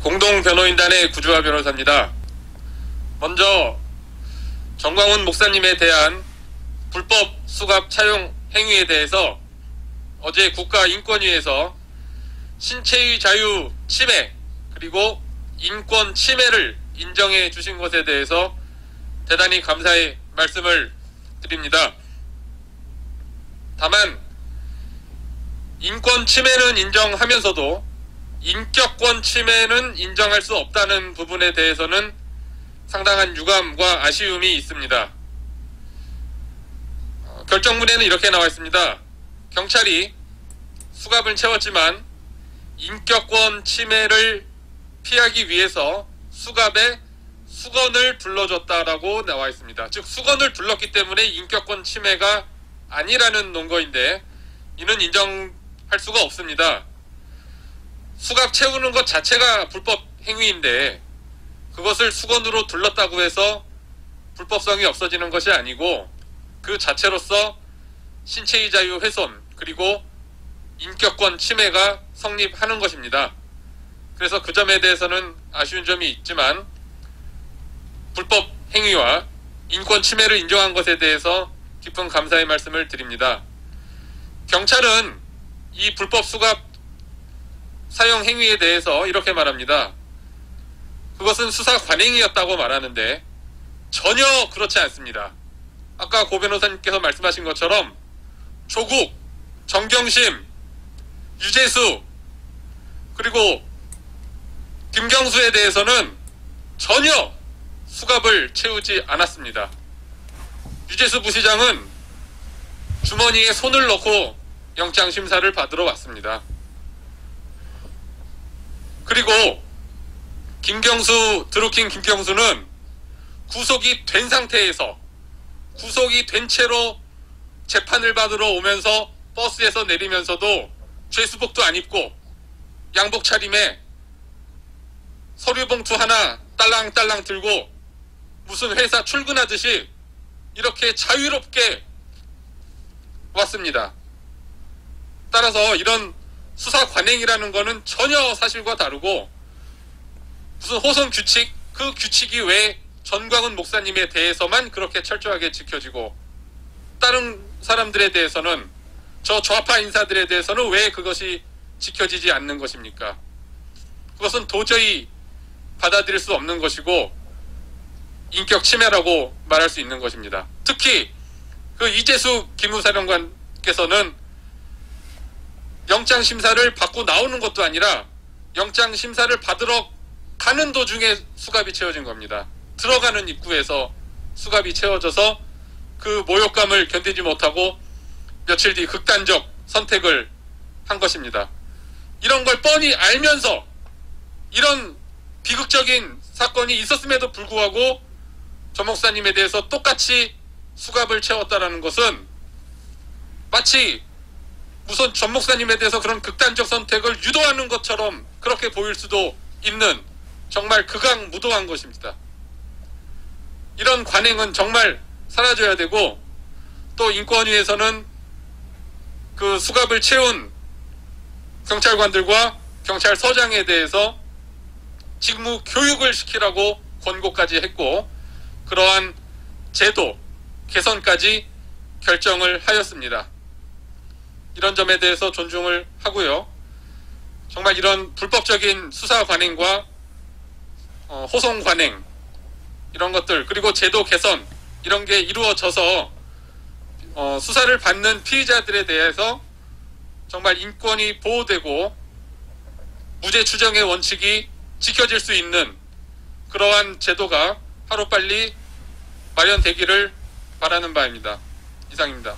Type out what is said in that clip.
공동변호인단의 구주화 변호사입니다. 먼저 정광훈 목사님에 대한 불법 수갑 차용 행위에 대해서 어제 국가인권위에서 신체의 자유 침해 그리고 인권 침해를 인정해 주신 것에 대해서 대단히 감사의 말씀을 드립니다. 다만 인권 침해는 인정하면서도 인격권 침해는 인정할 수 없다는 부분에 대해서는 상당한 유감과 아쉬움이 있습니다. 결정문에는 이렇게 나와 있습니다. 경찰이 수갑을 채웠지만 인격권 침해를 피하기 위해서 수갑에 수건을 둘러줬다라고 나와 있습니다. 즉 수건을 둘렀기 때문에 인격권 침해가 아니라는 논거인데 이는 인정할 수가 없습니다. 수갑 채우는 것 자체가 불법 행위인데 그것을 수건으로 둘렀다고 해서 불법성이 없어지는 것이 아니고 그 자체로서 신체의 자유 훼손 그리고 인격권 침해가 성립하는 것입니다. 그래서 그 점에 대해서는 아쉬운 점이 있지만 불법 행위와 인권 침해를 인정한 것에 대해서 깊은 감사의 말씀을 드립니다. 경찰은 이 불법 수갑 사용 행위에 대해서 이렇게 말합니다. 그것은 수사 관행이었다고 말하는데 전혀 그렇지 않습니다. 아까 고 변호사님께서 말씀하신 것처럼 조국, 정경심, 유재수 그리고 김경수에 대해서는 전혀 수갑을 채우지 않았습니다. 유재수 부시장은 주머니에 손을 넣고 영장심사를 받으러 왔습니다. 그리고 김경수, 드루킹 김경수는 구속이 된 상태에서 구속이 된 채로 재판을 받으러 오면서 버스에서 내리면서도 죄수복도 안 입고 양복 차림에 서류봉투 하나 딸랑딸랑 들고 무슨 회사 출근하듯이 이렇게 자유롭게 왔습니다. 따라서 이런 수사 관행이라는 것은 전혀 사실과 다르고 무슨 호송 규칙, 그 규칙이 왜 전광훈 목사님에 대해서만 그렇게 철저하게 지켜지고 다른 사람들에 대해서는 저 좌파 인사들에 대해서는 왜 그것이 지켜지지 않는 것입니까? 그것은 도저히 받아들일 수 없는 것이고 인격 침해라고 말할 수 있는 것입니다. 특히 그 이재수 기무사령관께서는 영장심사를 받고 나오는 것도 아니라 영장심사를 받으러 가는 도중에 수갑이 채워진 겁니다. 들어가는 입구에서 수갑이 채워져서 그 모욕감을 견디지 못하고 며칠 뒤 극단적 선택을 한 것입니다. 이런 걸 뻔히 알면서 이런 비극적인 사건이 있었음에도 불구하고 전 목사님에 대해서 똑같이 수갑을 채웠다라는 것은 마치 무슨 전 목사님에 대해서 그런 극단적 선택을 유도하는 것처럼 그렇게 보일 수도 있는 정말 극악무도한 것입니다. 이런 관행은 정말 사라져야 되고 또 인권위에서는 그 수갑을 채운 경찰관들과 경찰서장에 대해서 직무 교육을 시키라고 권고까지 했고 그러한 제도 개선까지 결정을 하였습니다. 이런 점에 대해서 존중을 하고요. 정말 이런 불법적인 수사 관행과 호송 관행 이런 것들 그리고 제도 개선 이런 게 이루어져서 수사를 받는 피의자들에 대해서 정말 인권이 보호되고 무죄 추정의 원칙이 지켜질 수 있는 그러한 제도가 하루빨리 마련되기를 바라는 바입니다. 이상입니다.